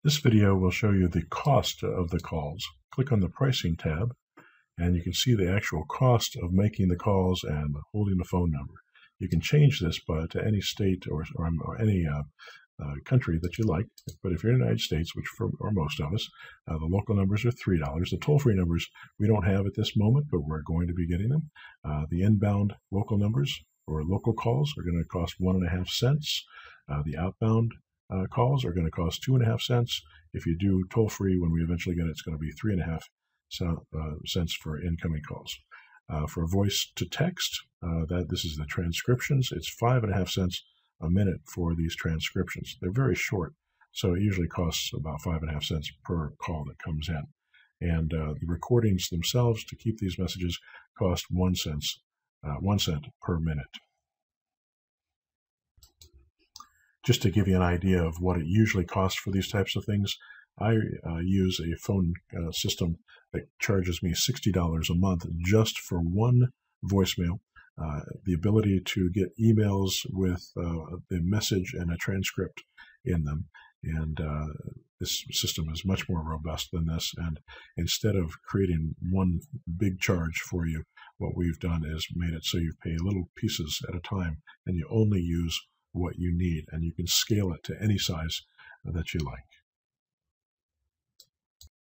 This video will show you the cost of the calls. Click on the pricing tab and you can see the actual cost of making the calls and holding the phone number. You can change this to any state or any country that you like, but if you're in the United States, which are most of us, the local numbers are $3. The toll-free numbers we don't have at this moment, but we're going to be getting them. The inbound local numbers or local calls are going to cost 1.5 cents. The outbound calls are going to cost 2.5 cents. If you do toll-free, when we eventually get it, it's going to be 3.5 cents for incoming calls. For voice to text, this is the transcriptions. It's 5.5 cents a minute for these transcriptions. They're very short, so it usually costs about 5.5 cents per call that comes in. And the recordings themselves, to keep these messages, cost 1 cent per minute. Just to give you an idea of what it usually costs for these types of things, I use a phone system that charges me $60 a month just for one voicemail, the ability to get emails with the message and a transcript in them. And this system is much more robust than this. And instead of creating one big charge for you, what we've done is made it so you pay little pieces at a time and you only use what you need, and you can scale it to any size that you like.